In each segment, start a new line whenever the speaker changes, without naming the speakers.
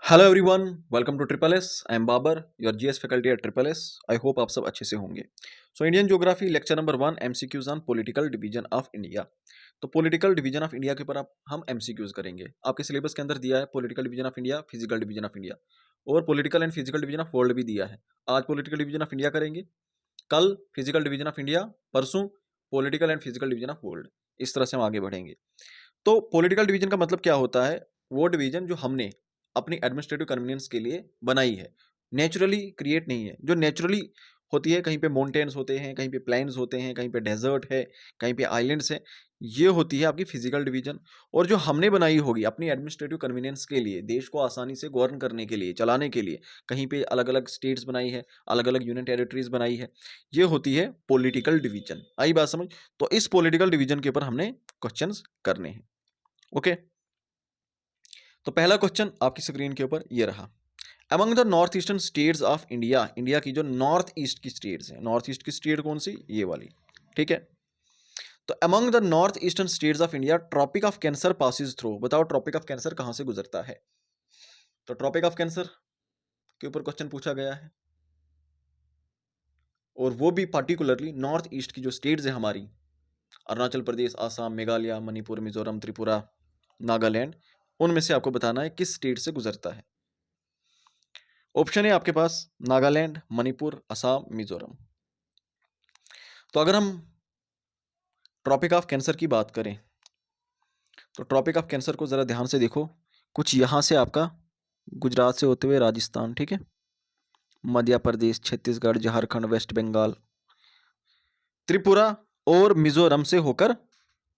Hello everyone, welcome to triple S. I am Babar, your GS faculty at triple S. I hope आप सब अच्छे से होंगे। So Indian geography lecture number 1, MCQs on political division of India. तो political division of India के ऊपर हम MCQs करेंगे। आपके सिलेबस के अंदर दिया है political division of India, physical division of India और political and physical division of world भी दिया है। आज पॉलिटिकल डिवीजन ऑफ इंडिया करेंगे, कल फिजिकल डिवीजन ऑफ इंडिया, परसों political and physical division of world. इस तरह से हम आगे बढ़ेंगे। तो पॉलिटिकल डिवीजन का मतलब क्या होता है? वो डिवीजन जो हमने अपनी एडमिनिस्ट्रेटिव कन्वीनियंस के लिए बनाई है, नेचुरली क्रिएट नहीं है। जो नेचुरली होती है, कहीं पे माउंटेन्स होते हैं, कहीं पे प्लेन्स होते हैं, कहीं पे डेजर्ट है, कहीं पे आइलैंड्स है, ये होती है आपकी फिजिकल डिवीजन। और जो हमने बनाई होगी अपनी एडमिनिस्ट्रेटिव कन्वीनियंस के लिए, देश को आसानी से गवर्न करने के लिए, चलाने के लिए, कहीं पे अलग अलग स्टेट्स बनाई है, अलग अलग यूनियन टेरिटरीज बनाई है, ये होती है पॉलिटिकल डिवीजन। आई बात समझ? तो इस पॉलिटिकल डिवीजन के ऊपर हमने क्वेश्चन करने हैं। ओके, तो पहला क्वेश्चन आपकी स्क्रीन के ऊपर ये रहा। Among the north eastern states of India, India की जो नॉर्थ ईस्ट की स्टेट्स हैं, नॉर्थ ईस्ट की स्टेट कौन सी? ये वाली, ठीक है। तो among the north eastern states of India tropic of cancer passes through. बताओ ट्रॉपिक ऑफ कैंसर कहां से गुजरता है? तो ट्रॉपिक ऑफ कैंसर के ऊपर क्वेश्चन पूछा गया है, और वो भी पार्टिकुलरली नॉर्थ ईस्ट की जो स्टेट्स है हमारी, अरुणाचल प्रदेश, आसाम, मेघालय, मणिपुर, मिजोरम, त्रिपुरा, नागालैंड, उनमें से आपको बताना है किस स्टेट से गुजरता है। ऑप्शन है आपके पास नागालैंड, मणिपुर, असम, मिजोरम। तो अगर हम ट्रॉपिक ऑफ कैंसर की बात करें, तो ट्रॉपिक ऑफ कैंसर को ज़रा ध्यान से देखो। कुछ यहाँ से आपका गुजरात से होते हुए राजस्थान, ठीक है, मध्य प्रदेश, छत्तीसगढ़, झारखंड, वेस्ट बंगाल, त्रिपुरा और मिजोरम से होकर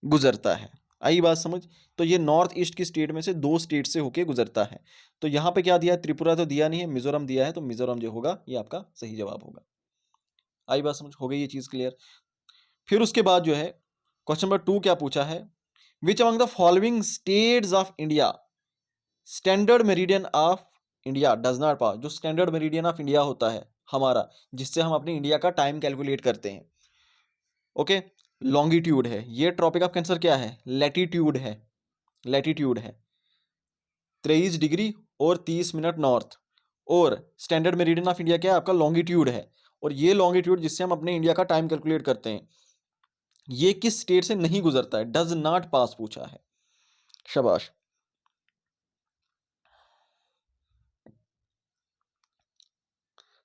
गुजरता है। आई बात समझ? तो ये नॉर्थ ईस्ट की स्टेट में से दो स्टेट से होकर गुजरता है। तो यहाँ पे क्या दिया है? त्रिपुरा तो दिया नहीं है, मिजोरम दिया है, तो मिजोरम जो होगा ये आपका सही जवाब होगा। आई बात समझ? हो गई ये चीज़ क्लियर? फिर उसके बाद जो है क्वेश्चन नंबर 2 क्या पूछा है? Which among the following states of India standard meridian of India does not pass. जो स्टैंडर्ड मेरिडियन ऑफ इंडिया होता है हमारा, जिससे हम अपनी इंडिया का टाइम कैलकुलेट करते हैं, ओके, लॉन्गिट्यूड है। ये ट्रॉपिक ऑफ कैंसर क्या है? लैटिट्यूड है। लैटिट्यूड है 23 डिग्री और 30 मिनट नॉर्थ। और स्टैंडर्ड मेरिडियन ऑफ इंडिया क्या है? आपका लॉन्गिट्यूड है। और ये लॉन्गिट्यूड जिससे हम अपने इंडिया का टाइम कैलकुलेट करते हैं, ये किस स्टेट से नहीं गुजरता है? डज नॉट पास पूछा है। शाबाश।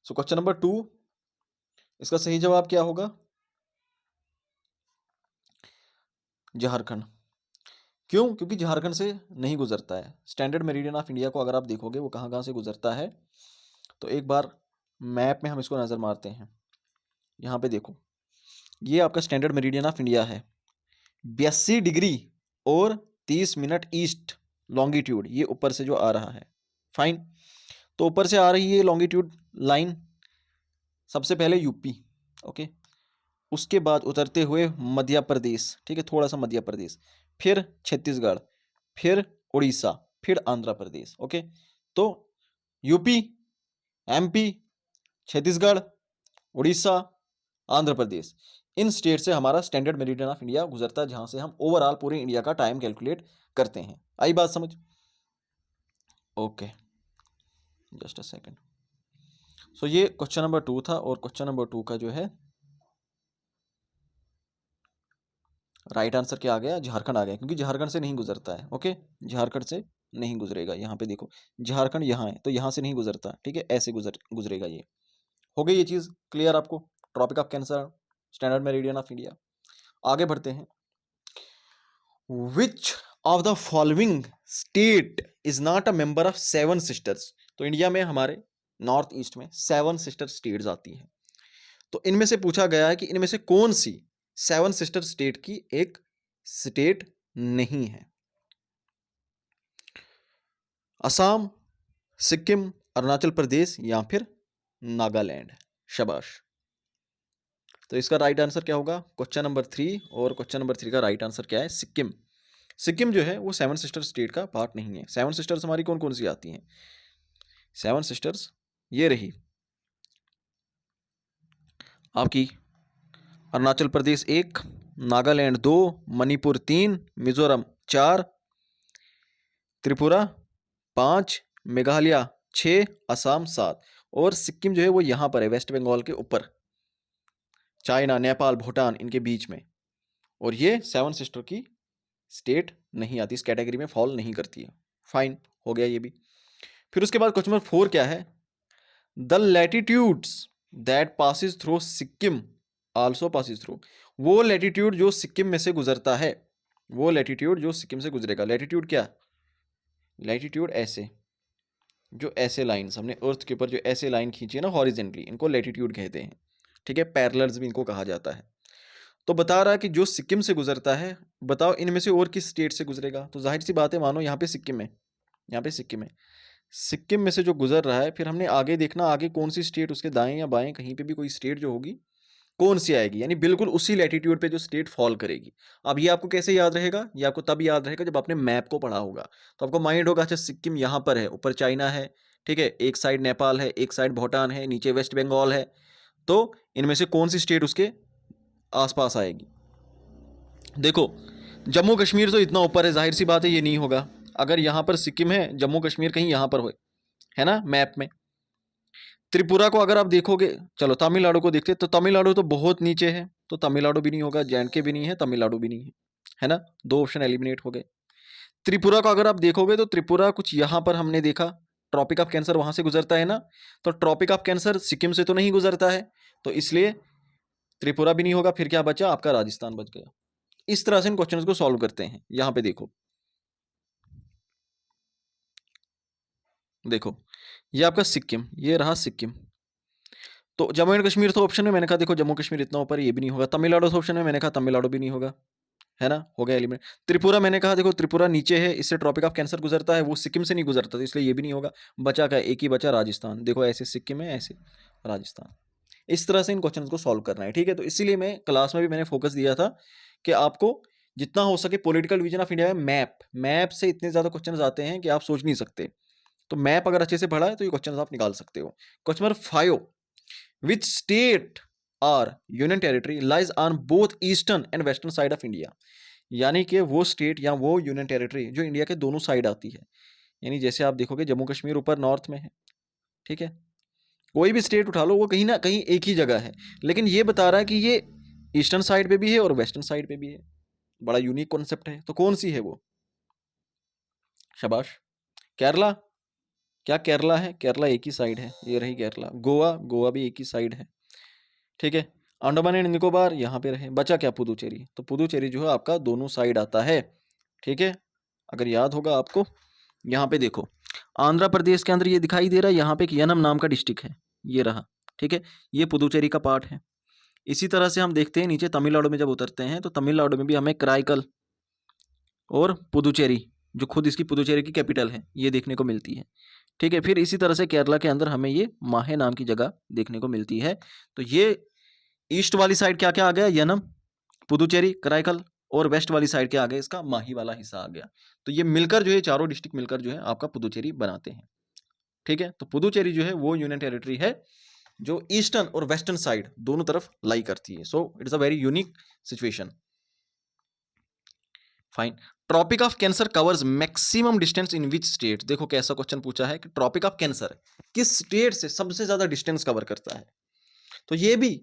सो क्वेश्चन नंबर 2, इसका सही जवाब क्या होगा? झारखंड। क्यों? क्योंकि झारखंड से नहीं गुजरता है। स्टैंडर्ड मेरिडियन ऑफ इंडिया को अगर आप देखोगे वो कहाँ कहाँ से गुजरता है, तो एक बार मैप में हम इसको नज़र मारते हैं। यहाँ पे देखो, ये आपका स्टैंडर्ड मेरिडियन ऑफ इंडिया है, 82 डिग्री और 30 मिनट ईस्ट लॉन्गिट्यूड, ये ऊपर से जो आ रहा है। फाइन। तो ऊपर से आ रही है लॉन्गिट्यूड लाइन, सबसे पहले यूपी, ओके, उसके बाद उतरते हुए मध्य प्रदेश, ठीक है, थोड़ा सा मध्य प्रदेश, फिर छत्तीसगढ़, फिर उड़ीसा, फिर आंध्र प्रदेश। ओके, तो यूपी, एमपी, छत्तीसगढ़, उड़ीसा, आंध्र प्रदेश, इन स्टेट से हमारा स्टैंडर्ड मेरिडियन ऑफ इंडिया गुजरता है, जहां से हम ओवरऑल पूरे इंडिया का टाइम कैलकुलेट करते हैं। आई बात समझ? Okay, just a second. So ये क्वेश्चन नंबर 2 था, और क्वेश्चन नंबर 2 का जो है राइट आंसर क्या आ गया? झारखंड आ गया, क्योंकि झारखंड से नहीं गुजरता है। ओके, झारखंड से नहीं गुजरेगा। यहाँ पे देखो, झारखंड यहाँ है, तो यहाँ से नहीं गुजरता, ठीक है, ऐसे गुजरेगा ये। हो गई ये चीज़ क्लियर आपको? Tropic of cancer, standard meridian of India. आगे बढ़ते हैं। Which of the following state is not a member of 7 sisters. तो इंडिया में हमारे नॉर्थ ईस्ट में 7 सिस्टर स्टेट्स आती हैं। तो इनमें से पूछा गया है कि इनमें से कौन सी 7 सिस्टर स्टेट की एक स्टेट नहीं है? असम, सिक्किम, अरुणाचल प्रदेश या फिर नागालैंड। शाबाश। तो इसका राइट आंसर क्या होगा? क्वेश्चन नंबर 3, और क्वेश्चन नंबर 3 का राइट आंसर क्या है? सिक्किम। सिक्किम जो है वो 7 सिस्टर स्टेट का पार्ट नहीं है। 7 सिस्टर्स हमारी कौन कौन सी आती हैं? 7 सिस्टर्स ये रही आपकी, अरुणाचल प्रदेश 1, नागालैंड 2, मणिपुर 3, मिजोरम 4, त्रिपुरा 5, मेघालय 6, असम 7 और सिक्किम जो है वो यहाँ पर है, वेस्ट बंगाल के ऊपर, चाइना, नेपाल, भूटान इनके बीच में। और ये 7 सिस्टर की स्टेट नहीं आती, इस कैटेगरी में फॉल नहीं करती है। फाइन, हो गया ये भी। फिर उसके बाद क्वेश्चन नंबर 4 क्या है? The latitudes that passes through Sikkim also passes through. वो लैटिट्यूड जो सिक्किम में से गुजरता है, वो लैटिट्यूड जो सिक्किम से गुजरेगा। लैटिट्यूड क्या? लैटिट्यूड ऐसे, जो ऐसे लाइंस हमने अर्थ के ऊपर जो ऐसे लाइन खींची है ना हॉरिजेंटली, इनको लैटिट्यूड कहते हैं। ठीक है, पैरेलल्स भी इनको कहा जाता है। तो बता रहा है कि जो सिक्किम से गुजरता है, बताओ इनमें से और किस स्टेट से गुजरेगा? तो जाहिर सी बात है, मानो यहाँ पे सिक्किम है, यहाँ पे सिक्किम है, सिक्किम में से जो गुजर रहा है, फिर हमने आगे देखना आगे कौन सी स्टेट उसके दाएं या बाएं कहीं पे भी कोई स्टेट जो होगी कौन सी आएगी, यानी बिल्कुल उसी लैटिट्यूड पे जो स्टेट फॉल करेगी। अब ये आपको कैसे याद रहेगा? ये आपको तब याद रहेगा जब आपने मैप को पढ़ा होगा। तो आपको माइंड होगा अच्छा सिक्किम यहाँ पर है, ऊपर चाइना है, ठीक है, एक साइड नेपाल है, एक साइड भूटान है, नीचे वेस्ट बंगाल है, तो इनमें से कौन सी स्टेट उसके आसपास आएगी। देखो जम्मू कश्मीर तो इतना ऊपर है, जाहिर सी बात है ये नहीं होगा। अगर यहाँ पर सिक्किम है, जम्मू कश्मीर कहीं यहाँ पर हो, है ना मैप में। त्रिपुरा को अगर आप देखोगे, चलो तमिलनाडु को देखते, तो तमिलनाडु तो बहुत नीचे है, तो तमिलनाडु भी नहीं होगा, जे भी नहीं है, तमिलनाडु भी नहीं है ना, 2 ऑप्शन एलिमिनेट हो गए। त्रिपुरा को अगर आप देखोगे तो त्रिपुरा कुछ यहाँ पर हमने देखा, ट्रॉपिक ऑफ कैंसर वहां से गुजरता है ना, तो ट्रॉपिक ऑफ कैंसर सिक्किम से तो नहीं गुजरता है, तो इसलिए त्रिपुरा भी नहीं होगा। फिर क्या बचा आपका? राजस्थान बच गया। इस तरह से इन क्वेश्चंस को सॉल्व करते हैं। यहाँ पे देखो, देखो ये आपका सिक्किम, ये रहा सिक्किम, तो जम्मू एंड कश्मीर तो ऑप्शन में, मैंने कहा देखो जम्मू कश्मीर इतना ऊपर ये भी नहीं होगा। तमिलनाडु तो ऑप्शन में, मैंने कहा तमिलनाडु भी नहीं होगा, है ना, हो गया एलिमिनेट। त्रिपुरा मैंने कहा देखो त्रिपुरा नीचे है, इससे ट्रॉपिक ऑफ कैंसर गुजरता है, वो सिक्किम से नहीं गुजरता, तो इसलिए ये भी नहीं होगा। बचा क्या? एक ही बचा, राजस्थान। देखो ऐसे सिक्किम है, ऐसे राजस्थान। इस तरह से इन क्वेश्चन को सॉल्व करना है, ठीक है। तो इसीलिए मैं क्लास में भी मैंने फोकस दिया था कि आपको जितना हो सके पॉलिटिकल विजन ऑफ इंडिया में मैप से इतने ज्यादा क्वेश्चन आते हैं कि आप सोच नहीं सकते। तो मैप अगर अच्छे से पढ़ा है तो ये क्वेश्चन आप निकाल सकते हो। क्वेश्चन नंबर 5, विच स्टेट और union territory lies on both eastern and western side of India. यानी कि वो स्टेट या वो यूनियन टेरिटरी जो इंडिया के दोनों साइड आती है, यानी जैसे आप देखोगे जम्मू कश्मीर ऊपर नॉर्थ में है, ठीक है, कोई भी स्टेट उठा लो वो कहीं ना कहीं एक ही जगह है, लेकिन ये बता रहा है कि ये ईस्टर्न साइड पे भी है और वेस्टर्न साइड पे भी है। बड़ा यूनिक कॉन्सेप्ट है। तो कौन सी है वो? शाबाश। केरला। क्या केरला है? केरला एक ही साइड है, ये रही केरला। गोवा, गोवा भी एक ही साइड है, ठीक है। अंडमान एंड निकोबार यहाँ पे रहे। बचा क्या? पुदुचेरी। तो पुदुचेरी जो है आपका दोनों साइड आता है, ठीक है, अगर याद होगा आपको। यहाँ पे देखो आंध्र प्रदेश के अंदर ये दिखाई दे रहा है, यहाँ पे एक यनम नाम का डिस्ट्रिक्ट है, ये रहा, ठीक है, ये पुदुचेरी का पार्ट है। इसी तरह से हम देखते हैं नीचे तमिलनाडु में जब उतरते हैं तो तमिलनाडु में भी हमें कराईकल और पुदुचेरी, जो खुद इसकी पुदुचेरी की कैपिटल है, ये देखने को मिलती है, ठीक है। फिर इसी तरह से केरला के अंदर हमें ये माहे नाम की जगह देखने को मिलती है। तो ये ईस्ट वाली साइड क्या क्या आ गया? यनम, पुदुचेरी, कराईकल, और वेस्ट वाली साइड क्या आ गया? इसका माही वाला हिस्सा आ गया। तो ये मिलकर जो है चारों डिस्ट्रिक्ट मिलकर जो है आपका पुदुचेरी बनाते हैं, ठीक है। तो पुदुचेरी जो है वो यूनियन टेरिटरी है जो ईस्टर्न और वेस्टर्न साइड दोनों तरफ लाई करती है। So it is a very unique situation. Fine. Tropic of cancer covers maximum distance in which state. देखो कैसा क्वेश्चन पूछा है कि ट्रॉपिक ऑफ कैंसर किस स्टेट से सबसे ज्यादा डिस्टेंस कवर करता है। तो ये भी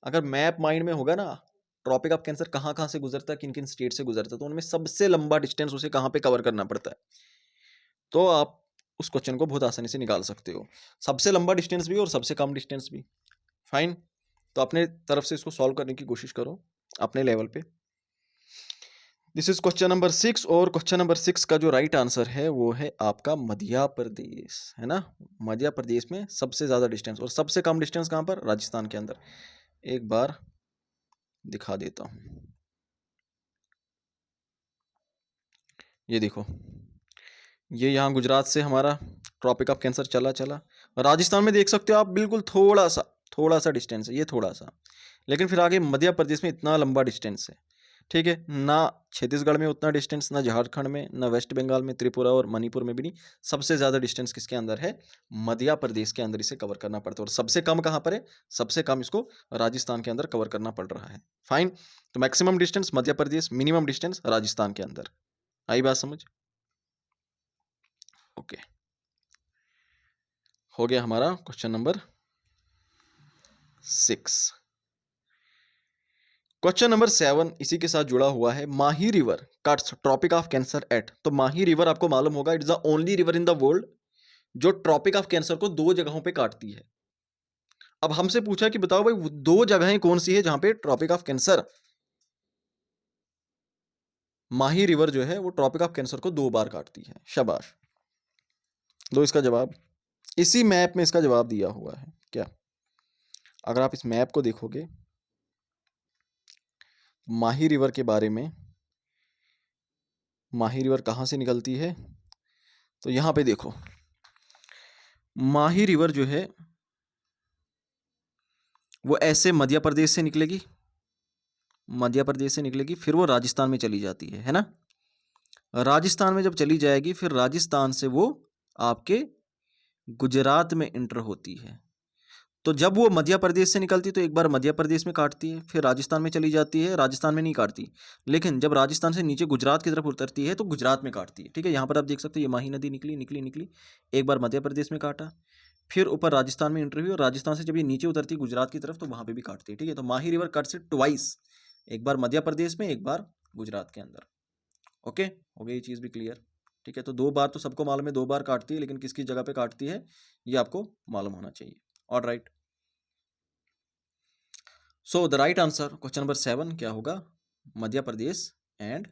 अगर मैप माइंड में होगा ना, ट्रॉपिक ऑफ कैंसर कहाँ कहाँ से गुजरता है, किन किन स्टेट से गुजरता है, तो उनमें सबसे लंबा डिस्टेंस उसे कहाँ पे कवर करना पड़ता है, तो आप उस क्वेश्चन को बहुत आसानी से निकाल सकते हो। सबसे लंबा डिस्टेंस भी और सबसे कम डिस्टेंस भी। फाइन। तो अपने तरफ से इसको सॉल्व करने की कोशिश करो अपने लेवल पे। दिस इज क्वेश्चन नंबर 6, और क्वेश्चन नंबर 6 का जो राइट आंसर है वो है आपका मध्य प्रदेश, है ना। मध्य प्रदेश में सबसे ज्यादा डिस्टेंस और सबसे कम डिस्टेंस कहाँ पर? राजस्थान के अंदर। एक बार दिखा देता हूं, ये देखो, ये यहाँ गुजरात से हमारा ट्रॉपिक ऑफ कैंसर चला चला, राजस्थान में देख सकते हो आप बिल्कुल थोड़ा सा डिस्टेंस है, ये थोड़ा सा, लेकिन फिर आगे मध्य प्रदेश में इतना लंबा डिस्टेंस है, ठीक है। ना छत्तीसगढ़ में उतना डिस्टेंस, ना झारखंड में, ना वेस्ट बंगाल में, त्रिपुरा और मणिपुर में भी नहीं। सबसे ज्यादा डिस्टेंस किसके अंदर है? मध्य प्रदेश के अंदर इसे कवर करना पड़ता है। और सबसे कम कहाँ पर है? सबसे कम इसको राजस्थान के अंदर कवर करना पड़ रहा है। फाइन। तो maximum distance Madhya Pradesh, minimum distance Rajasthan के अंदर। आई बात समझ? ओके। हो गया हमारा क्वेश्चन नंबर 6। क्वेश्चन नंबर 7 इसी के साथ जुड़ा हुआ है। Mahi river cuts tropic of cancer at. तो माही रिवर आपको मालूम होगा it is the only river in the world जो ट्रॉपिक ऑफ कैंसर को 2 जगहों पे काटती है। अब हमसे पूछा कि बताओ भाई वो 2 जगहें कौन सी है जहां पे tropic of cancer, Mahi river जो है वो ट्रॉपिक ऑफ कैंसर को 2 बार काटती है। शाबाश, दो इसका जवाब। इसी मैप में इसका जवाब दिया हुआ है। क्या अगर आप इस मैप को देखोगे माही रिवर के बारे में, माही रिवर कहाँ से निकलती है, तो यहाँ पे देखो माही रिवर जो है वो ऐसे मध्य प्रदेश से निकलेगी, मध्य प्रदेश से निकलेगी, फिर वो राजस्थान में चली जाती है ना। राजस्थान में जब चली जाएगी फिर राजस्थान से वो आपके गुजरात में इंटर होती है। तो जब वो मध्य प्रदेश से निकलती तो एक बार मध्य प्रदेश में काटती है, फिर राजस्थान में चली जाती है, राजस्थान में नहीं काटती, लेकिन जब राजस्थान से नीचे गुजरात की तरफ उतरती है तो गुजरात में काटती है। ठीक है, यहाँ पर आप देख सकते हो ये माही नदी निकली निकली निकली, एक बार मध्य प्रदेश में काटा, फिर ऊपर राजस्थान में इंटर हुई, और राजस्थान से जब ये नीचे उतरती है गुजरात की तरफ तो वहाँ पे भी काटती है। ठीक है, तो Mahi river cuts it twice, एक बार मध्य प्रदेश में, एक बार गुजरात के अंदर। ओके, हो गई ये चीज़ भी क्लियर। ठीक है, तो 2 बार तो सबको मालूम है 2 बार काटती है, लेकिन किसकी जगह पे काटती है ये आपको मालूम होना चाहिए। Alright, so the right answer question number 7 क्या होगा, मध्य प्रदेश एंड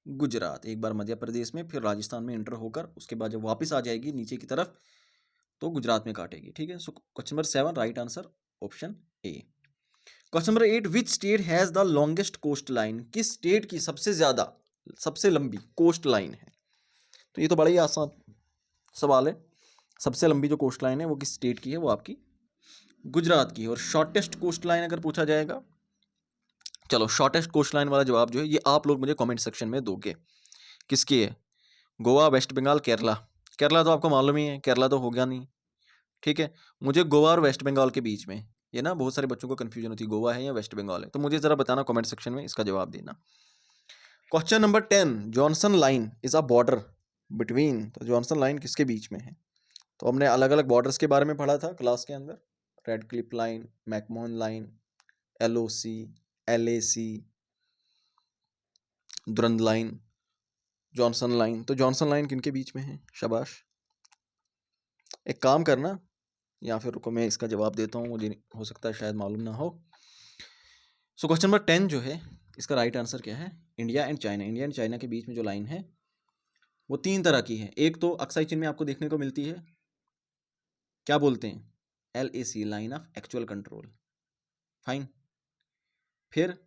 गुजरात। एक बार मध्य प्रदेश में फिर राजस्थान में इंटर होकर उसके बाद जब वापस आ जाएगी नीचे की तरफ तो गुजरात में काटेगी। ठीक है, so question number 7 right answer option A. Question number 8 which state has the longest coast line. किस स्टेट की सबसे ज्यादा सबसे लंबी कोस्ट लाइन है। तो ये तो बड़ा ही आसान सवाल है। सबसे लंबी जो कोस्ट लाइन है वो किस स्टेट की है, वो आपकी गुजरात की है। और शॉर्टेस्ट कोस्ट लाइन अगर पूछा जाएगा, चलो शॉर्टेस्ट कोस्ट लाइन वाला जवाब जो है ये आप लोग मुझे कमेंट सेक्शन में दोगे किसकी है। गोवा, वेस्ट बंगाल, केरला। केरला तो आपको मालूम ही है, केरला तो होगा नहीं। ठीक है, मुझे गोवा और वेस्ट बंगाल के बीच में, ये ना बहुत सारे बच्चों को कंफ्यूजन होती है गोवा है या वेस्ट बंगाल है, तो मुझे जरा बताना कमेंट सेक्शन में, इसका जवाब देना। Question number 10 Johnson line is a border between. तो जॉनसन लाइन किसके बीच में है। तो हमने अलग अलग बॉर्डर्स के बारे में पढ़ा था क्लास के अंदर, Radcliffe line, McMahon line, LOC, LAC, Durand line, Johnson line. तो जॉनसन लाइन किनके बीच में है। शाबाश, एक काम करना, या फिर रुको मैं इसका जवाब देता हूँ, मुझे हो सकता है शायद मालूम ना हो। सो क्वेश्चन नंबर 10 जो है इसका राइट आंसर क्या है, India and China. India and China के बीच में जो लाइन है वो 3 तरह की है। एक तो अक्साई चीन में आपको देखने को मिलती है, क्या बोलते हैं, LAC, line of actual control. Fine, फिर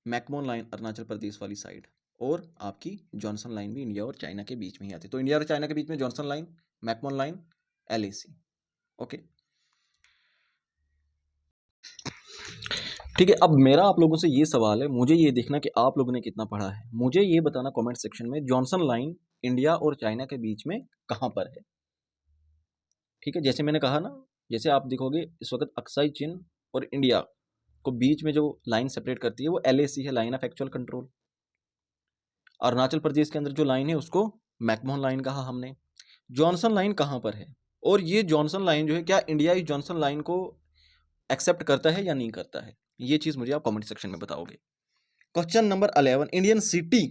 मैकमोहन लाइन अरुणाचल प्रदेश वाली साइड, और आपकी जॉनसन लाइन भी इंडिया और चाइना के बीच में ही आती है। तो इंडिया और चाइना के बीच में Johnson line, McMahon line, LAC। Okay, ठीक है। अब मेरा आप लोगों से ये सवाल है, मुझे ये देखना कि आप लोगों ने कितना पढ़ा है। मुझे ये बताना कमेंट सेक्शन में जॉनसन लाइन इंडिया और चाइना के बीच में कहाँ पर है। ठीक है, जैसे मैंने कहा ना, जैसे आप देखोगे इस वक्त अक्साई चीन और इंडिया को बीच में जो लाइन सेपरेट करती है वो LAC है, line of actual control. Arunachal Pradesh के अंदर जो लाइन है उसको मैकमोहन लाइन कहा हमने। जॉनसन लाइन कहाँ पर है, और ये जॉनसन लाइन जो है क्या इंडिया इस जॉनसन लाइन को एक्सेप्ट करता है या नहीं करता है, ये चीज मुझे आप कमेंट सेक्शन में बताओगे। Question number 11 Indian city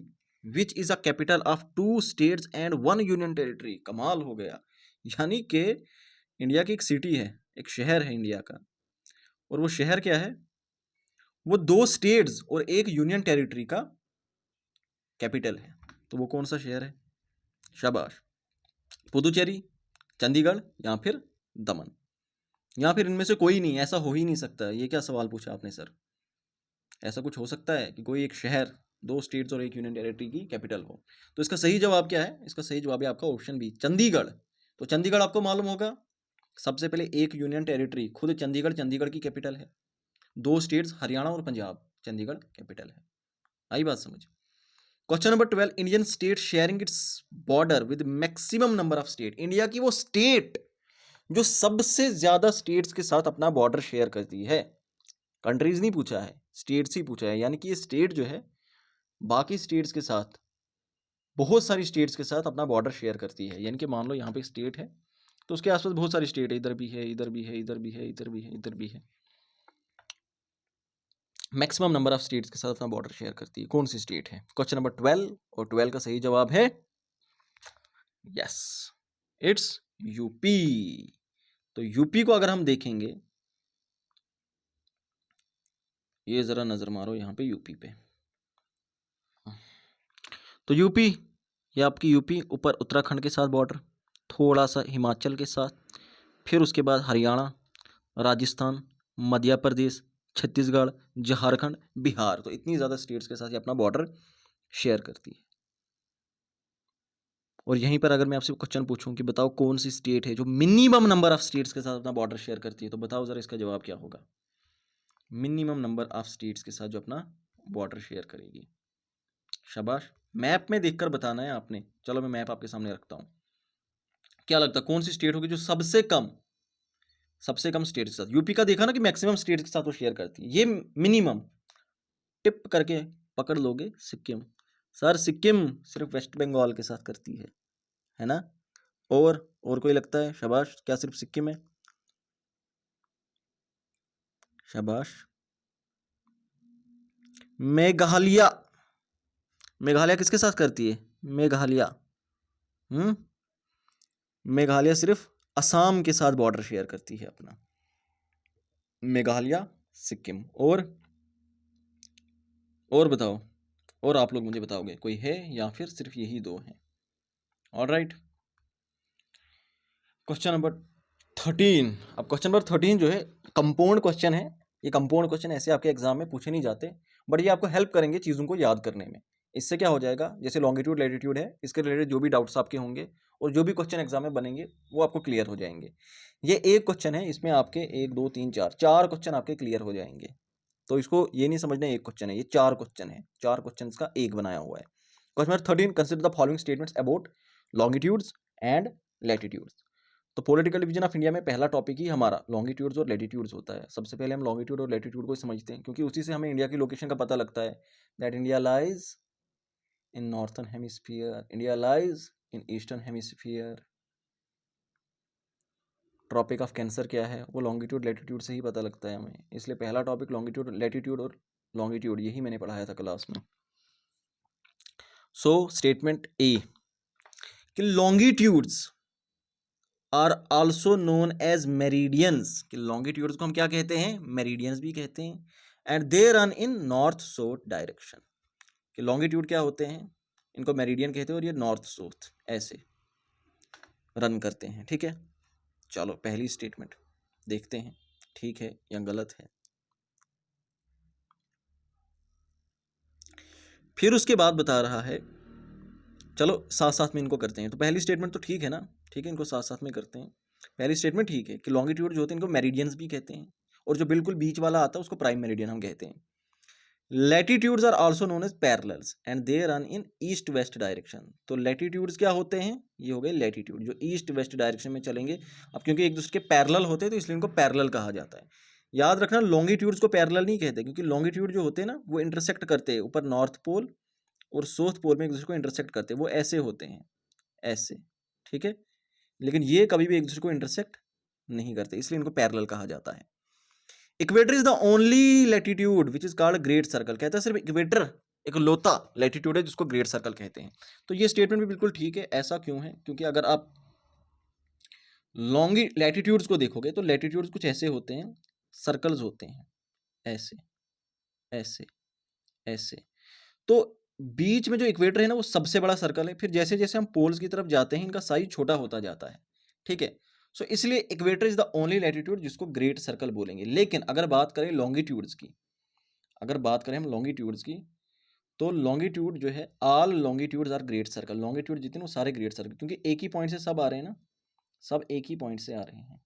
which is a capital of 2 states and 1 union territory. कमाल हो गया, यानी कि इंडिया की एक सिटी है, एक शहर है इंडिया का, और वो शहर क्या है, वो 2 स्टेट्स और 1 यूनियन टेरिटरी का कैपिटल है। तो वो कौन सा शहर है। शाबाश, पुदुचेरी, चंडीगढ़ या फिर दमन, या फिर इनमें से कोई नहीं। ऐसा हो ही नहीं सकता। ये क्या सवाल पूछा आपने सर, ऐसा कुछ हो सकता है कि कोई एक शहर 2 स्टेट्स और 1 यूनियन टेरिटरी की कैपिटल हो। तो इसका सही जवाब क्या है, इसका सही जवाब है आपका ऑप्शन बी, चंडीगढ़। तो चंडीगढ़ आपको मालूम होगा, सबसे पहले 1 यूनियन टेरिटरी खुद चंडीगढ़, चंडीगढ़ की कैपिटल है। 2 स्टेट्स हरियाणा और पंजाब, चंडीगढ़ कैपिटल है। आई बात समझ। Question number 12 Indian state sharing it's border with maximum number of state. India की वो स्टेट जो सबसे ज्यादा स्टेट्स के साथ अपना बॉर्डर शेयर करती है। कंट्रीज नहीं पूछा है, स्टेट्स ही पूछा है। यानी कि ये स्टेट जो है बाकी स्टेट्स के साथ, बहुत सारी स्टेट्स के साथ अपना बॉर्डर शेयर करती है। यानी कि मान लो यहाँ पे स्टेट है तो उसके आसपास बहुत सारी स्टेट है, इधर भी है, इधर भी है, इधर भी है, इधर भी है, इधर भी है। मैक्सिमम नंबर ऑफ स्टेट्स के साथ अपना बॉर्डर शेयर करती है, कौन सी स्टेट है? क्वेश्चन नंबर 12, और 12 का सही जवाब है यस, इट्स यूपी। तो यूपी को अगर हम देखेंगे, ये जरा नजर मारो यहाँ पे यूपी पे, तो यूपी, ये आपकी यूपी, ऊपर उत्तराखंड के साथ बॉर्डर, थोड़ा सा हिमाचल के साथ, फिर उसके बाद हरियाणा, राजस्थान, मध्य प्रदेश, छत्तीसगढ़, झारखंड, बिहार। तो इतनी ज़्यादा स्टेट्स के साथ ये अपना बॉर्डर शेयर करती है। और यहीं पर अगर मैं आपसे क्वेश्चन पूछूं कि बताओ कौन सी स्टेट है जो मिनिमम नंबर ऑफ स्टेट्स के साथ अपना बॉर्डर शेयर करती है, तो बताओ ज़रा इसका जवाब क्या होगा? मिनिमम नंबर ऑफ स्टेट्स के साथ जो अपना बॉर्डर शेयर करेगी। शाबाश, मैप में देखकर बताना है आपने। चलो मैं मैप आपके सामने रखता हूँ। क्या लगता है कौन सी स्टेट होगी जो सबसे कम स्टेट के साथ? यूपी का देखा ना कि मैक्सिमम स्टेट के साथ वो शेयर करती है, ये मिनिमम टिप करके पकड़ लोगे सिक्किम। सर सिक्किम सिर्फ वेस्ट बंगाल के साथ करती है ना? और कोई लगता है? शाबाश, क्या सिर्फ सिक्किम है? शाबाश। मेघालय, मेघालय किसके साथ करती है? मेघालय, मेघालय सिर्फ असम के साथ बॉर्डर शेयर करती है अपना। मेघालय, सिक्किम, और बताओ, और आप लोग मुझे बताओगे कोई है या फिर सिर्फ यही दो हैं? Alright, question number 13। अब क्वेश्चन नंबर 13 जो है कंपाउंड क्वेश्चन है। ये कंपाउंड क्वेश्चन ऐसे आपके एग्जाम में पूछे नहीं जाते, बट ये आपको हेल्प करेंगे चीज़ों को याद करने में। इससे क्या हो जाएगा, जैसे लॉन्गिट्यूड लैटिट्यूड है, इसके रिलेटेड जो भी डाउट्स आपके होंगे और जो भी क्वेश्चन एग्जाम में बनेंगे वो आपको क्लियर हो जाएंगे। ये एक क्वेश्चन है, इसमें आपके 1 2 3 4 क्वेश्चन आपके क्लियर हो जाएंगे। तो इसको ये नहीं समझना एक क्वेश्चन है, ये 4 क्वेश्चन है, 4 क्वेश्चन का एक बनाया हुआ है। Question number 13, consider the following statements about longitudes and latitudes. तो पॉलिटिकल डिवीजन ऑफ इंडिया में पहला टॉपिक ही हमारा लॉन्गिट्यूड्स और लैटिट्यूड्स होता है। सबसे पहले हम लॉन्गिट्यूड और लैटिट्यूड को समझते हैं, क्योंकि उसी से हमें इंडिया की लोकेशन का पता लगता है। That India lies in northern hemisphere, India lies in eastern hemisphere. Tropic of cancer क्या है, वो लॉन्गिट्यूड लैटिट्यूड से ही पता लगता है हमें। इसलिए पहला टॉपिक लॉन्गिट्यूड, लैटिट्यूड और लॉन्गिट्यूड, यही मैंने पढ़ाया था क्लास में। सो स्टेटमेंट ए कि longitudes are also known as meridians, कि लॉन्गिट्यूड्स को हम क्या कहते हैं? मेरिडियंस भी कहते हैं। And they run in north south direction, कि लॉन्गिट्यूड क्या होते हैं, इनको मेरिडियन कहते हैं, और ये नॉर्थ साउथ ऐसे रन करते हैं। ठीक है, चलो पहली स्टेटमेंट देखते हैं ठीक है या गलत है। फिर उसके बाद बता रहा है, चलो साथ साथ में इनको करते हैं। तो पहली स्टेटमेंट तो ठीक है ना, ठीक है, इनको साथ साथ में करते हैं। पहली स्टेटमेंट ठीक है कि लॉन्गिट्यूड जो होते हैं इनको मेरिडियंस भी कहते हैं, और जो बिल्कुल बीच वाला आता है उसको प्राइम मेरिडियन हम कहते हैं। Latitudes are also known as parallels and they run in east west direction. तो लैटिट्यूड्स क्या होते हैं? ये हो गए लैटिट्यूड जो ईस्ट वेस्ट डायरेक्शन में चलेंगे। अब क्योंकि एक दूसरे के पैरेलल होते हैं तो इसलिए इनको पैरेलल कहा जाता है। याद रखना, लॉन्गिट्यूड्स को पैरेलल नहीं कहते, क्योंकि लॉन्गिट्यूड जो होते हैं ना वो इंटरसेक्ट करते हैं, ऊपर नॉर्थ पोल और साउथ पोल में एक दूसरे को इंटरसेक्ट करते हैं, वो ऐसे होते हैं, ऐसे। ठीक है, लेकिन ये कभी भी एक दूसरे को इंटरसेक्ट नहीं करते, इसलिए इनको पैरेलल कहा जाता है। Equator is the only latitude which is called great circle, कहता है सिर्फ इक्वेटर एक लौता लैटिट्यूड है जिसको ग्रेट सर्कल कहते हैं। तो ये स्टेटमेंट भी बिल्कुल ठीक है। ऐसा क्यों है? क्योंकि अगर आप लॉन्गी लैटिट्यूड्स को देखोगे तो लैटिट्यूड्स कुछ ऐसे होते हैं, सर्कल्स होते हैं, ऐसे ऐसे ऐसे। तो बीच में जो इक्वेटर है ना वो सबसे बड़ा सर्कल है, फिर जैसे जैसे हम पोल्स की तरफ जाते हैं इनका साइज छोटा होता जाता है। ठीक है, सो इसलिए equator is the only latitude जिसको ग्रेट सर्कल बोलेंगे। लेकिन अगर बात करें लॉन्गिट्यूड्स की, अगर बात करें हम लॉन्गिट्यूड्स की, तो लॉन्गिट्यूड जो है, all longitudes are great circle. Longitude जितने वो सारे ग्रेट सर्कल, क्योंकि एक ही पॉइंट से सब आ रहे हैं ना, सब एक ही पॉइंट से आ रहे हैं।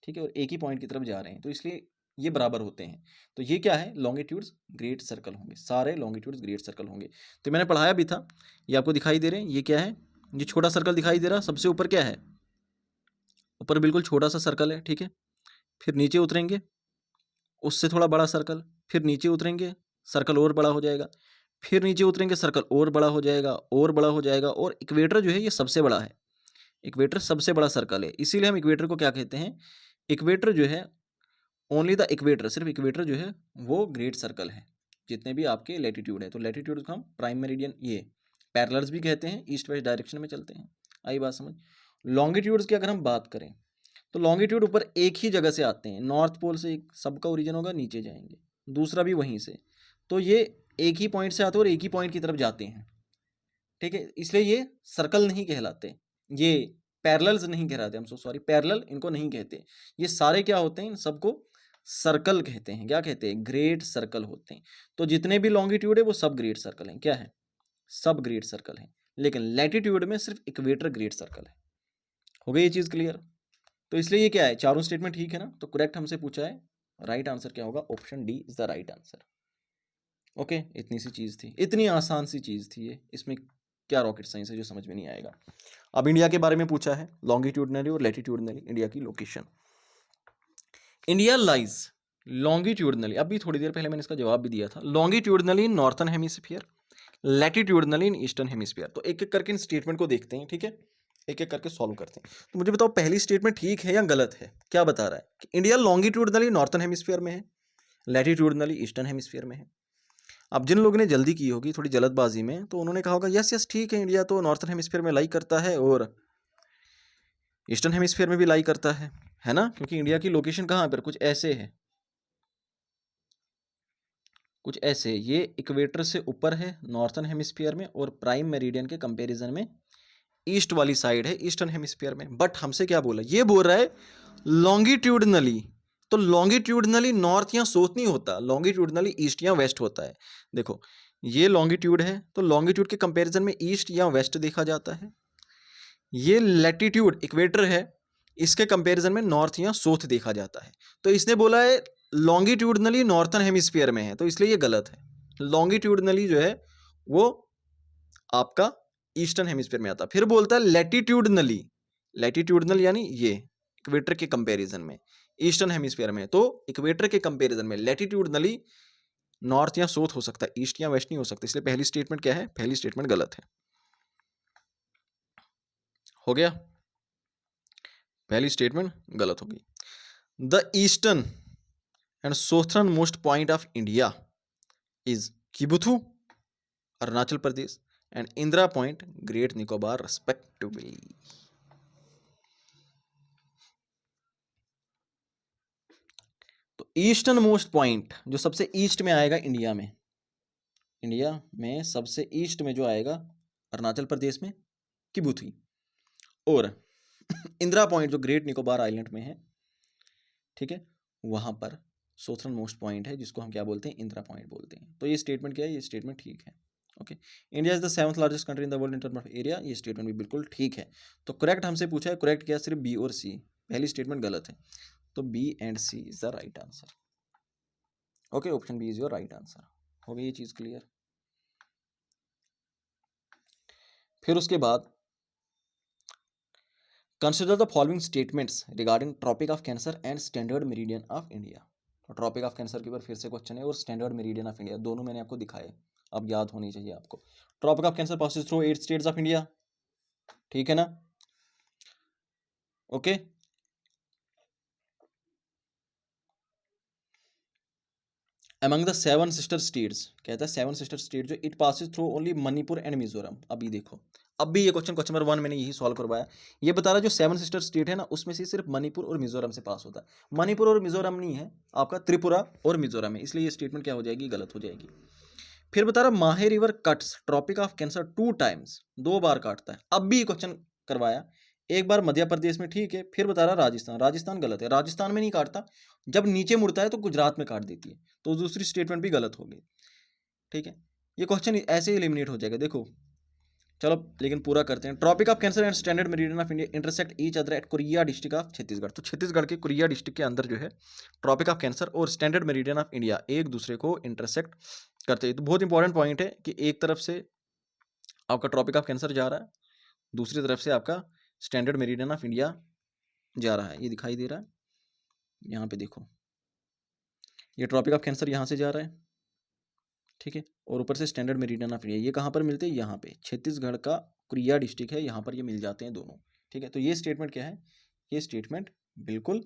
ठीक है, और एक ही पॉइंट की तरफ जा रहे हैं, तो इसलिए ये बराबर होते हैं। तो ये क्या है? लॉन्गिट्यूड्स ग्रेट सर्कल होंगे, सारे लॉन्गिट्यूड्स ग्रेट सर्कल होंगे। तो मैंने पढ़ाया भी था, ये आपको दिखाई दे रहे हैं, ये क्या है? ये छोटा सर्कल दिखाई दे रहा, सबसे ऊपर क्या है? ऊपर बिल्कुल छोटा सा सर्कल है। ठीक है, फिर नीचे उतरेंगे, उससे थोड़ा बड़ा सर्कल, फिर नीचे उतरेंगे, सर्कल और बड़ा हो जाएगा, फिर नीचे उतरेंगे, सर्कल और बड़ा हो जाएगा, और बड़ा हो जाएगा, और इक्वेटर जो है ये सबसे बड़ा है। इक्वेटर सबसे बड़ा सर्कल है, इसीलिए हम इक्वेटर को क्या कहते हैं, इक्वेटर जो है, ओनली द इक्वेटर, सिर्फ इक्वेटर जो है वो ग्रेट सर्कल है, जितने भी आपके लैटिट्यूड है। तो लैटिट्यूड को हम प्राइम मेरिडियन, ये पैरेलल्स भी कहते हैं, ईस्ट वेस्ट डायरेक्शन में चलते हैं। आई बात समझ। लॉन्गिट्यूड्स की अगर हम बात करें तो लॉन्गिट्यूड ऊपर एक ही जगह से आते हैं, नॉर्थ पोल से एक सबका ओरिजिन होगा, नीचे जाएंगे, दूसरा भी वहीं से, तो ये एक ही पॉइंट से आते हैं और एक ही पॉइंट की तरफ जाते हैं, ठीक है, इसलिए ये सर्कल नहीं कहलाते, ये पैरेलल्स नहीं कहलाते, हम सो सॉरी, पैरेलल इनको नहीं कहते, ये सारे क्या होते हैं, इन सबको सर्कल कहते हैं। क्या कहते हैं, ग्रेट सर्कल होते हैं। तो जितने भी लॉन्गिट्यूड है वो सब ग्रेट सर्कल हैं, क्या है, सब ग्रेट सर्कल हैं, लेकिन लैटिट्यूड में सिर्फ इक्वेटर ग्रेट सर्कल है। हो गई ये चीज क्लियर। तो इसलिए ये क्या है, चारों स्टेटमेंट ठीक है ना, तो करेक्ट हमसे पूछा है, राइट आंसर क्या होगा, option D is the right answer. Okay, इतनी सी चीज थी, इतनी आसान सी चीज थी ये, इसमें क्या रॉकेट साइंस है जो समझ में नहीं आएगा। अब इंडिया के बारे में पूछा है, लॉन्गिट्यूडनली और लैटिट्यूडनली इंडिया की लोकेशन। इंडिया लाइज लॉन्गिट्यूडनली, अभी थोड़ी देर पहले मैंने इसका जवाब भी दिया था, longitudinally in northern hemisphere, latitudinally in eastern hemisphere. तो एक एक करके इन स्टेटमेंट को देखते हैं, ठीक है, एक एक करके सॉल्व करते हैं। तो मुझे बताओ पहली स्टेटमेंट ठीक है या गलत है, क्या बता रहा है कि इंडिया लॉन्गिट्यूडनली नॉर्थन हेमिस्फीयर में है, लैटिट्यूडनली ईस्टर्न हेमिस्फीयर में है। अब जिन लोगों ने जल्दी की होगी थोड़ी जल्दबाजी में, तो उन्होंने कहा होगा यस यस ठीक है, इंडिया तो नॉर्थन हेमिस्फीयर में लाई करता है और ईस्टर्न हेमिस्फीयर में भी लाई करता है ना, क्योंकि इंडिया की लोकेशन कहाँ पर कुछ ऐसे है, कुछ ऐसे, ये इक्वेटर से ऊपर है नॉर्थन हेमिस्फीयर में, और प्राइम मेरिडियन के कंपैरिजन में ईस्ट वाली साइड है ईस्टर्न हेमिस्फीयर में। बट हमसे क्या बोला, ये बोल रहा है लॉन्गिट्यूडनली, तो लॉन्गिट्यूडनली नॉर्थ या साउथ नहीं होता, लॉन्गिट्यूडनली ईस्ट या वेस्ट होता है। देखो ये लॉन्गिट्यूड है, तो लॉन्गिट्यूड के कंपैरिजन में ईस्ट या वेस्ट देखा जाता है। ये लैटिट्यूड इक्वेटर है, इसके कंपैरिजन में नॉर्थ या साउथ देखा जाता है। तो इसने बोला है लॉन्गिट्यूडनली नॉर्थन हेमिस्फीयर में है, तो इसलिए ये गलत है। लॉन्गिट्यूडनली जो है वो आपका ईस्टर्न हेमिस्फीयर में आता। फिर बोलता है लैटिट्यूडनली, लैटिट्यूडनल यानी ये इक्वेटर के कंपैरिजन में ईस्टर्न हेमिस्फीयर में, तो इक्वेटर के कंपैरिजन में लैटिट्यूडनली नॉर्थ या साउथ हो सकता है, ईस्ट या वेस्ट नहीं हो सकता। इसलिए पहली स्टेटमेंट क्या है, पहली स्टेटमेंट गलत है। हो गया, पहली स्टेटमेंट गलत होगी। The eastern and southern most point of India is Kibithu, Arunachal Pradesh, and Indira point, great Nicobar respectively. तो ईस्टर्न मोस्ट पॉइंट जो सबसे ईस्ट में आएगा इंडिया में, इंडिया में सबसे ईस्ट में जो आएगा अरुणाचल प्रदेश में किबुथी, और इंदिरा पॉइंट जो ग्रेट निकोबार आइलैंड में है, ठीक है, वहां पर साउथर्न मोस्ट पॉइंट है जिसको हम क्या बोलते हैं, इंदिरा पॉइंट बोलते हैं। तो ये स्टेटमेंट क्या है, ये स्टेटमेंट ठीक है। Okay, India is the 7th largest country in the world in terms of area, ये स्टेटमेंट भी बिल्कुल ठीक है। तो करेक्ट हमसे पूछा है, करेक्ट क्या, सिर्फ बी और सी, पहली स्टेटमेंट गलत है, तो B and C is the right answer. Okay, option B is your right answer. हो गई ये चीज क्लियर। फिर उसके बाद consider the following statements regarding tropic of cancer and standard meridian of India. तो ट्रॉपिक ऑफ कैंसर के ऊपर फिर से क्वेश्चन है, और स्टैंडर्ड मेरिडियन ऑफ इंडिया, दोनों मैंने आपको दिखाए, अब याद होनी चाहिए आपको। Tropic of cancer passes through 8 states of India, ठीक है ना, okay. Among the 7 sister states, कहता है 7 सिस्टर स्टेट जो it passes through only Manipur and Mizoram. अभी देखो, अब भी ये क्वेश्चन नंबर 1 मैंने यही सॉल्व करवाया, ये बता रहा है जो 7 सिस्टर स्टेट है ना, उसमें से सिर्फ मणिपुर और मिजोरम से पास होता है, मणिपुर और मिजोरम नहीं है आपका, त्रिपुरा और मिजोरम है, इसलिए ये स्टेटमेंट क्या हो जाएगी, गलत हो जाएगी। फिर बता रहा Mahi river cuts tropic of cancer 2 times, 2 बार काटता है। अब भी क्वेश्चन करवाया, एक बार मध्य प्रदेश में, ठीक है, फिर बता रहा राजस्थान, राजस्थान गलत है, राजस्थान में नहीं काटता, जब नीचे मुड़ता है तो गुजरात में काट देती है, तो दूसरी स्टेटमेंट भी गलत होगी, ठीक है। ये क्वेश्चन ऐसे ही एलिमिनेट हो जाएगा। देखो चलो लेकिन पूरा करते हैं। Tropic of cancer and standard meridian of India intersect each other at Koriya district of Chhattisgarh. तो छत्तीसगढ़ के कुरिया डिस्ट्रिक्ट के अंदर जो है ट्रॉपिक ऑफ कैंसर और स्टैंडर्ड मेरिडियन ऑफ इंडिया एक दूसरे को इंटरसेक्ट करते हैं। तो बहुत इंपॉर्टेंट पॉइंट है कि एक तरफ से आपका ट्रॉपिक ऑफ कैंसर जा रहा है, दूसरी तरफ से आपका स्टैंडर्ड मेरिडियन ऑफ इंडिया जा रहा है। ये दिखाई दे रहा है, यहाँ पे देखो, ये ट्रॉपिक ऑफ कैंसर यहाँ से जा रहा है, ठीक है, और ऊपर से स्टैंडर्ड मेरिडियन ऑफ इंडिया। ये कहाँ पर मिलते हैं, यहाँ पे छत्तीसगढ़ का कुरिया डिस्ट्रिक्ट है, यहाँ पर ये मिल जाते हैं दोनों, ठीक है, तो ये स्टेटमेंट क्या है, ये स्टेटमेंट बिल्कुल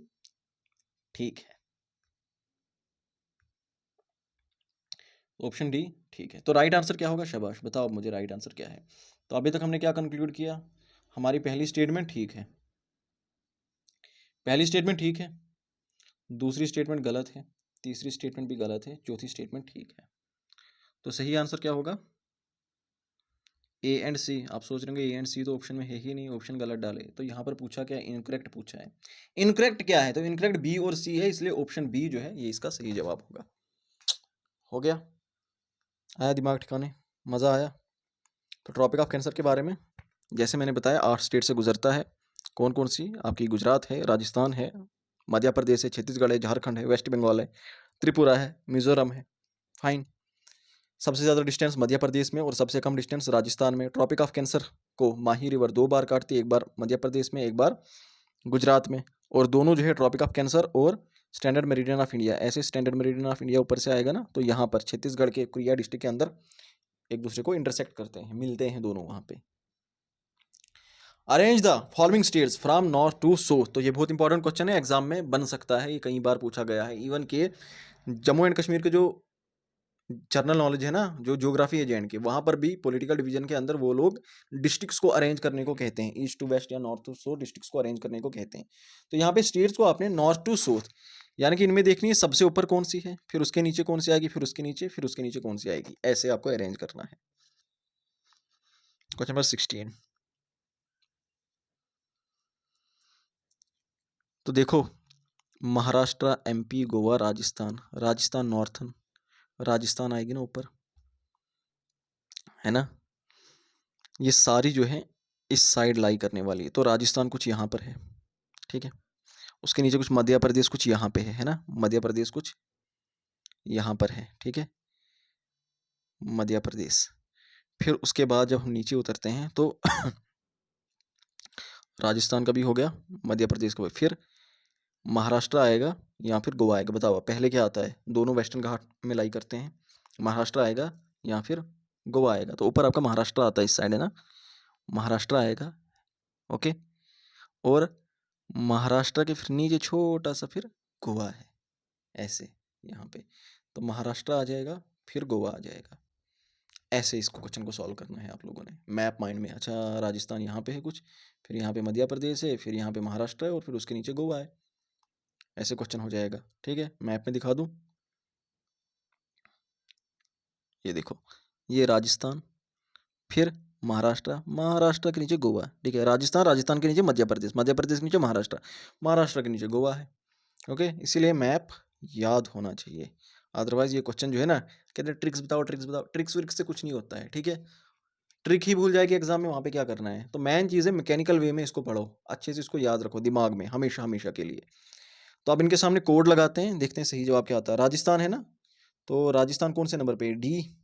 ठीक है, ऑप्शन डी ठीक है। तो राइट आंसर क्या होगा, शाबाश, बताओ मुझे राइट आंसर क्या है। तो अभी तक हमने क्या कंक्लूड किया, हमारी पहली स्टेटमेंट ठीक है, पहली स्टेटमेंट ठीक है, दूसरी स्टेटमेंट गलत है, तीसरी स्टेटमेंट भी गलत है, चौथी स्टेटमेंट ठीक है। तो सही आंसर क्या होगा, ए एंड सी। आप सोच रहे होंगे ए एंड सी तो ऑप्शन में है ही नहीं, ऑप्शन गलत डाले। तो यहाँ पर पूछा क्या, इनकरेक्ट पूछा है। इनकरेक्ट क्या है, तो इनकरेक्ट बी और सी है, इसलिए ऑप्शन बी जो है ये इसका सही जवाब होगा। हो गया, आया दिमाग ठिकाने, मज़ा आया। तो ट्रॉपिक ऑफ कैंसर के बारे में जैसे मैंने बताया 8 स्टेट से गुजरता है। कौन कौन सी, आपकी गुजरात है, राजस्थान है, मध्य प्रदेश है, छत्तीसगढ़ है, झारखंड है, वेस्ट बंगाल है, त्रिपुरा है, मिजोरम है। फाइन। सबसे ज़्यादा डिस्टेंस मध्य प्रदेश में और सबसे कम डिस्टेंस राजस्थान में। ट्रॉपिक ऑफ कैंसर को माही रिवर 2 बार काटती है, एक बार मध्य प्रदेश में, एक बार गुजरात में। और दोनों जो है ट्रॉपिक ऑफ कैंसर और स्टैंडर्ड मेरिडियन ऑफ इंडिया, ऐसे स्टैंडर्ड मेरिडियन ऑफ इंडिया ऊपर से आएगा ना, तो यहाँ पर छत्तीसगढ़ के कुरिया डिस्ट्रिक्ट के अंदर एक दूसरे को इंटरसेक्ट करते हैं, मिलते हैं दोनों वहाँ पे। Arrange the following states from north to south. तो ये बहुत इंपॉर्टेंट क्वेश्चन है, एग्जाम में बन सकता है, ये कई बार पूछा गया है। इवन के जम्मू एंड कश्मीर के जो जनरल नॉलेज है ना, जो ज्योग्राफी है जे के, वहाँ पर भी पॉलिटिकल डिवीजन के अंदर वो लोग डिस्ट्रिक्ट्स को अरेंज करने को कहते हैं, ईस्ट टू वेस्ट या नॉर्थ टू साउथ डिस्ट्रिक्ट्स को अरेंज करने को कहते हैं। तो यहाँ पे स्टेट्स को आपने नॉर्थ टू साउथ, यानी कि इनमें देखनी है सबसे ऊपर कौन सी है, फिर उसके नीचे कौन सी आएगी, फिर उसके नीचे, फिर उसके नीचे कौन सी आएगी, ऐसे आपको अरेंज करना है। Question number 16। तो देखो, महाराष्ट्र, एमपी, गोवा, राजस्थान, राजस्थान नॉर्थन, राजस्थान आएगी ना ऊपर, है ना, ये सारी जो है इस साइड लाई करने वाली है। तो राजस्थान कुछ यहाँ पर है, ठीक है, उसके नीचे कुछ मध्य प्रदेश कुछ यहाँ पे है ना, मध्य प्रदेश कुछ यहाँ पर है, ठीक है, मध्य प्रदेश। फिर उसके बाद जब हम नीचे उतरते हैं तो राजस्थान का भी हो गया, मध्य प्रदेश का भी, फिर महाराष्ट्र आएगा या फिर गोवा आएगा, बताओ पहले क्या आता है, दोनों वेस्टर्न घाट में लाई करते हैं, महाराष्ट्र आएगा या फिर गोवा आएगा। तो ऊपर आपका महाराष्ट्र आता है, इस साइड है ना, महाराष्ट्र आएगा, ओके, और महाराष्ट्र के फिर नीचे छोटा सा फिर गोवा है, ऐसे यहाँ पे। तो महाराष्ट्र आ जाएगा, फिर गोवा आ जाएगा, ऐसे इसको क्वेश्चन को सॉल्व करना है आप लोगों ने, मैप माइंड में। अच्छा, राजस्थान यहाँ पे है कुछ, फिर यहाँ पे मध्य प्रदेश है, फिर यहाँ पे महाराष्ट्र है, और फिर उसके नीचे गोवा है, ऐसे क्वेश्चन हो जाएगा, ठीक है। मैप में दिखा दूँ, ये देखो, ये राजस्थान, फिर महाराष्ट्र, महाराष्ट्र के नीचे गोवा, ठीक है, राजस्थान, राजस्थान के नीचे मध्य प्रदेश, मध्य प्रदेश के नीचे महाराष्ट्र, महाराष्ट्र के नीचे गोवा है, ओके। इसीलिए मैप याद होना चाहिए, अदरवाइज ये क्वेश्चन जो है ना, कहते हैं ट्रिक्स बताओ, ट्रिक्स बताओ, ट्रिक्स विक्स से कुछ नहीं होता है, ठीक है। ट्रिक ही भूल जाएगी एग्जाम में, वहाँ पे क्या करना है। तो मेन चीज़ है मैकेनिकल वे में इसको पढ़ो, अच्छे से इसको याद रखो दिमाग में, हमेशा हमेशा के लिए। तो अब इनके सामने कोड लगाते हैं, देखते हैं सही जवाब क्या आता है। राजस्थान है ना, तो राजस्थान कौन से नंबर पे, डी।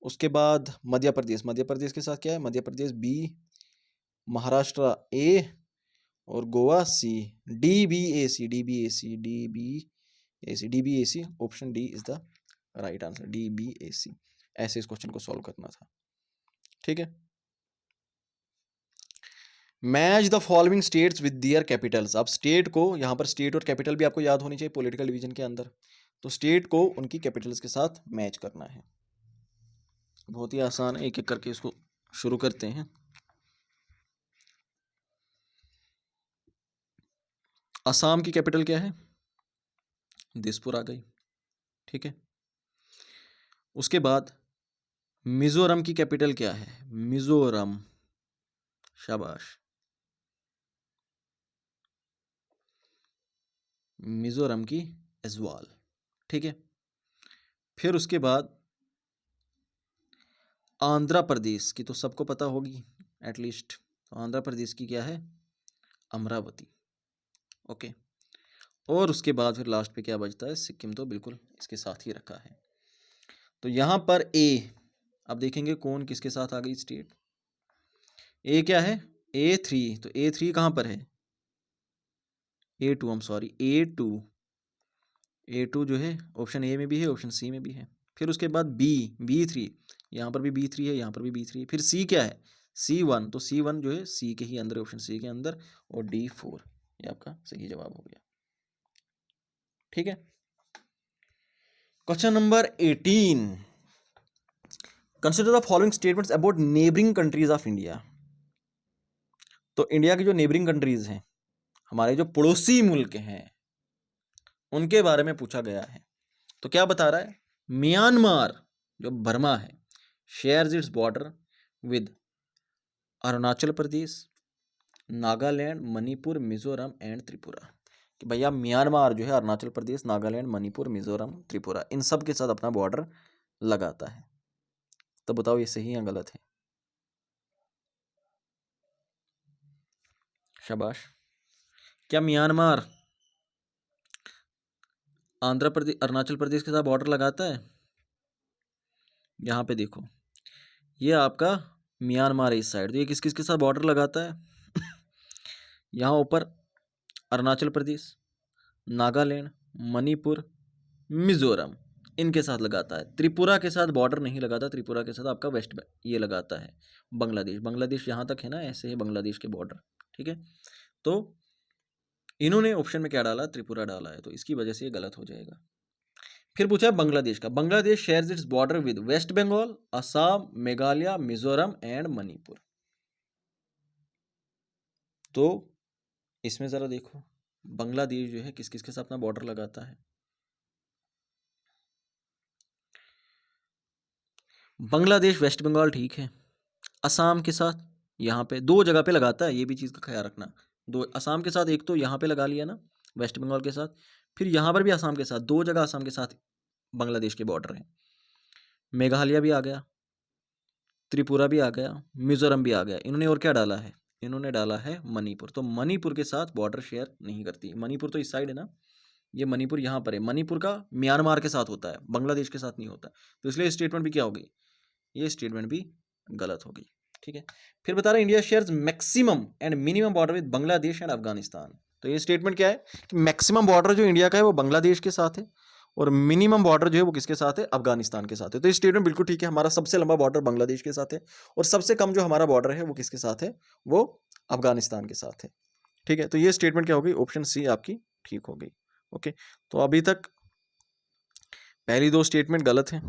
उसके बाद मध्य प्रदेश, मध्य प्रदेश के साथ क्या है, मध्य प्रदेश बी, महाराष्ट्र ए, और Goa C. D B A C, D B A C, D B A C, D B A C, option D is the right answer, D B A C. ऐसे इस क्वेश्चन को सॉल्व करना था, ठीक है। Match the following states with their capitals. अब state को, यहाँ पर स्टेट और कैपिटल भी आपको याद होनी चाहिए पॉलिटिकल डिवीजन के अंदर। तो स्टेट को उनकी कैपिटल्स के साथ मैच करना है, बहुत ही आसान है, एक एक करके इसको शुरू करते हैं। असम की कैपिटल क्या है, दिसपुर आ गई, ठीक है। उसके बाद मिजोरम की कैपिटल क्या है, मिजोरम, शाबाश, मिजोरम की एजवाल, ठीक है। फिर उसके बाद आंध्र प्रदेश की तो सबको पता होगी एटलीस्ट, तो आंध्र प्रदेश की क्या है, अमरावती, ओके। और उसके बाद फिर लास्ट पे क्या बचता है, सिक्किम, तो बिल्कुल इसके साथ ही रखा है। तो यहाँ पर ए, अब देखेंगे कौन किसके साथ आ गई स्टेट। ए क्या है, A3, तो A3 कहाँ पर है, A2, I'm सॉरी, A2 जो है ऑप्शन ए में भी है, ऑप्शन सी में भी है। फिर उसके बाद B3, यहाँ पर भी B3 है, यहाँ पर भी B3 है। फिर C क्या है, C1, तो C1 जो है सी के ही अंदर, ऑप्शन सी के अंदर, और D4 ये आपका सही जवाब हो गया। ठीक है, question number 18, consider the following statements about neighbouring countries of India. तो इंडिया की जो नेबरिंग कंट्रीज हैं, हमारे जो पड़ोसी मुल्क हैं, उनके बारे में पूछा गया है। तो क्या बता रहा है, म्यांमार जो बर्मा है, shares its border with Arunachal Pradesh, Nagaland, Manipur, Mizoram and Tripura. कि भैया म्यांमार जो है अरुणाचल प्रदेश, नागालैंड, मणिपुर, मिजोरम, त्रिपुरा, इन सब के साथ अपना बॉर्डर लगाता है। तो बताओ ये सही या गलत है? शाबाश। क्या म्यांमार आंध्र प्रदेश, अरुणाचल प्रदेश के साथ बॉर्डर लगाता है? यहाँ पे देखो, ये आपका म्यांमार है इस साइड, तो ये किस किस के साथ बॉर्डर लगाता है? यहाँ ऊपर अरुणाचल प्रदेश, नागालैंड, मणिपुर, मिजोरम, इनके साथ लगाता है। त्रिपुरा के साथ बॉर्डर नहीं लगाता, त्रिपुरा के साथ आपका वेस्ट ये लगाता है बांग्लादेश। बांग्लादेश यहाँ तक है ना, ऐसे है बांग्लादेश के बॉर्डर। ठीक है, तो इन्होंने ऑप्शन में क्या डाला, त्रिपुरा डाला है, तो इसकी वजह से ये गलत हो जाएगा। फिर पूछा है बांग्लादेश का, Bangladesh shares its border with West Bengal, Assam, Meghalaya, Mizoram and Manipur. तो इसमें जरा देखो, बांग्लादेश जो है किस किस के साथ अपना बॉर्डर लगाता है। बांग्लादेश वेस्ट बंगाल ठीक है, असम के साथ यहाँ पे दो जगह पे लगाता है, ये भी चीज़ का ख्याल रखना। दो असम के साथ, एक तो यहाँ पे लगा लिया ना वेस्ट बंगाल के साथ, फिर यहाँ पर भी असम के साथ, दो जगह असम के साथ बांग्लादेश के बॉर्डर हैं। मेघालय भी आ गया, त्रिपुरा भी आ गया, मिजोरम भी आ गया। इन्होंने और क्या डाला है, इन्होंने डाला है मणिपुर। तो मणिपुर के साथ बॉर्डर शेयर नहीं करती। मणिपुर तो इस साइड है ना, ये मणिपुर यहाँ पर है। मणिपुर का म्यांमार के साथ होता है, बांग्लादेश के साथ नहीं होता। तो इसलिए स्टेटमेंट भी क्या हो गई, ये स्टेटमेंट भी गलत हो गई। ठीक है, फिर बता रहे India shares maximum and minimum border with Bangladesh and Afghanistan. तो ये स्टेटमेंट क्या है कि मैक्सिमम बॉर्डर जो इंडिया का है वो बांग्लादेश के साथ है, और मिनिमम बॉर्डर जो है वो किसके साथ है, अफगानिस्तान के साथ है। तो ये स्टेटमेंट बिल्कुल ठीक है, हमारा सबसे लंबा बॉर्डर बांग्लादेश के साथ है, और सबसे कम जो हमारा बॉर्डर है वो किसके साथ है, वो अफगानिस्तान के साथ है। ठीक है, तो ये स्टेटमेंट क्या हो गई, ऑप्शन सी आपकी ठीक हो गई। ओके, तो अभी तक पहली दो स्टेटमेंट गलत है,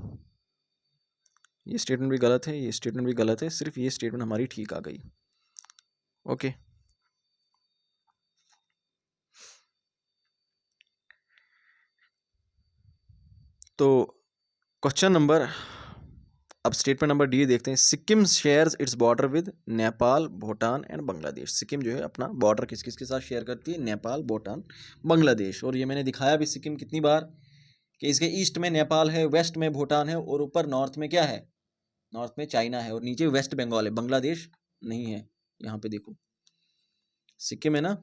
ये स्टेटमेंट भी गलत है, ये स्टेटमेंट भी गलत है, सिर्फ ये स्टेटमेंट हमारी ठीक आ गई। ओके, तो क्वेश्चन नंबर, अब स्टेटमेंट नंबर डी देखते हैं। Sikkim shares its border with Nepal, Bhutan and Bangladesh. Sikkim जो है अपना बॉर्डर किस किस के साथ शेयर करती है, नेपाल, भूटान, बांग्लादेश। और ये मैंने दिखाया भी सिक्किम कितनी बार, कि इसके ईस्ट में नेपाल है, वेस्ट में भूटान है, और ऊपर नॉर्थ में क्या है, नॉर्थ में चाइना है, और नीचे वेस्ट बंगाल है, बांग्लादेश नहीं है। यहाँ पे देखो सिक्किम है ना,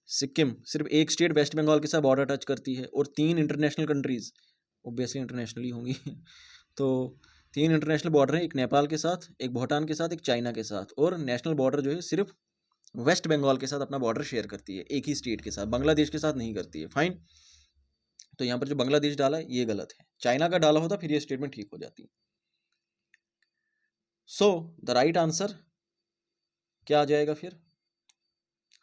सिक्किम सिर्फ एक स्टेट वेस्ट बंगाल के साथ बॉर्डर टच करती है, और 3 इंटरनेशनल कंट्रीज, ऑब्वियसली इंटरनेशनल ही होंगी तो 3 इंटरनेशनल बॉर्डर है, एक नेपाल के साथ, एक भूटान के साथ, एक चाइना के साथ, और नेशनल बॉर्डर जो है सिर्फ वेस्ट बंगाल के साथ अपना बॉर्डर शेयर करती है, एक ही स्टेट के साथ, बांग्लादेश के साथ नहीं करती है। फाइन, तो यहाँ पर जो बांग्लादेश डाला है ये गलत है, चाइना का डाला होता फिर ये स्टेटमेंट ठीक हो जाती। सो द राइट आंसर क्या आ जाएगा, फिर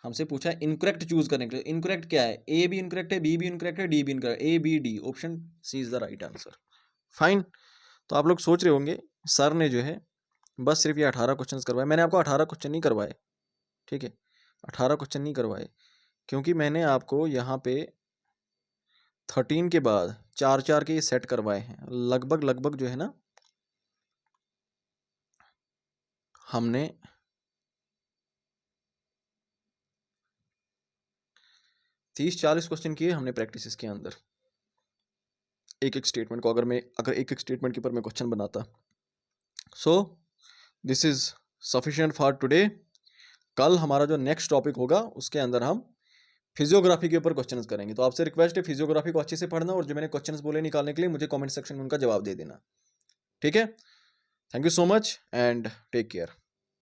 हमसे पूछा है इनकरेक्ट चूज करने के लिए। इनकरेक्ट क्या है, ए भी इनकरेक्ट है, बी भी इनकरेक्ट है, डी भी incorrect, A B D, option C is the right answer. Fine, तो आप लोग सोच रहे होंगे सर ने जो है बस सिर्फ ये 18 क्वेश्चंस करवाए। मैंने आपको 18 क्वेश्चन नहीं करवाए, ठीक है, 18 क्वेश्चन नहीं करवाए, क्योंकि मैंने आपको यहाँ पे 13 के बाद 4-4 के ये सेट करवाए हैं। लगभग लगभग जो है ना, हमने 30-40 क्वेश्चन किए हमने प्रैक्टिस के अंदर, एक एक स्टेटमेंट को अगर एक एक स्टेटमेंट के ऊपर मैं क्वेश्चन बनाता। So this is sufficient for today. कल हमारा जो नेक्स्ट टॉपिक होगा उसके अंदर हम फिजियोग्राफी के ऊपर क्वेश्चंस करेंगे। तो आपसे रिक्वेस्ट है फिजियोग्राफी को अच्छे से पढ़ना, और जो मैंने क्वेश्चंस बोले निकालने के लिए मुझे कमेंट सेक्शन में उनका जवाब दे देना। ठीक है, thank you so much and take care.